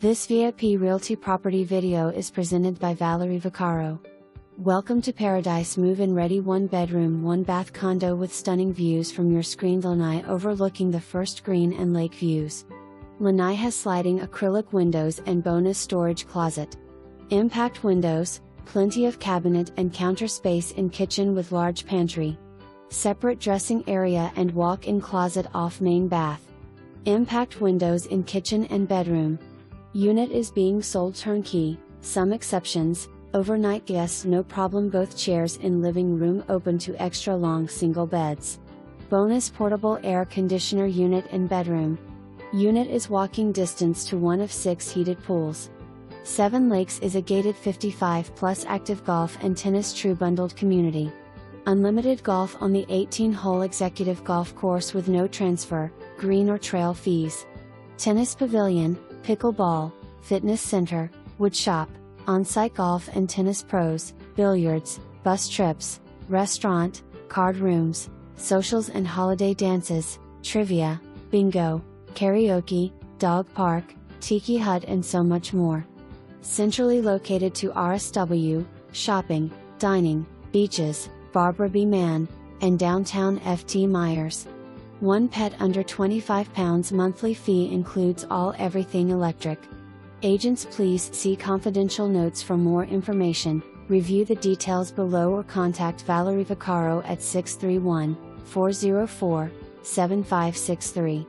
This VIP Realty property video is presented by Valerie Vaccaro. Welcome to Paradise Move-in Ready 1-bedroom 1-bath condo with stunning views from your screened Lanai overlooking the first green and lake views. Lanai has sliding acrylic windows and bonus storage closet. Impact windows, plenty of cabinet and counter space in kitchen with large pantry. Separate dressing area and walk-in closet off main bath. Impact windows in kitchen and bedroom. Unit is being sold turnkey, some exceptions, overnight guests no problem, both chairs in living room open to extra long single beds. Bonus portable air conditioner unit in bedroom. Unit is walking distance to one of 6 heated pools. 7 Lakes is a gated 55+ active golf and tennis true bundled community. Unlimited golf on the 18-hole executive golf course with no transfer, green or trail fees. Tennis pavilion, pickleball, fitness center, wood shop, on-site golf and tennis pros, billiards, bus trips, restaurant, card rooms, socials and holiday dances, trivia, bingo, karaoke, dog park, tiki hut and so much more. Centrally located to RSW, shopping, dining, beaches, Barbara B Mann, and downtown FT Myers. One pet under 25 pounds monthly fee includes all everything electric. Agents, please see confidential notes for more information, review the details below or contact Valerie Vaccaro at 631-404-7563.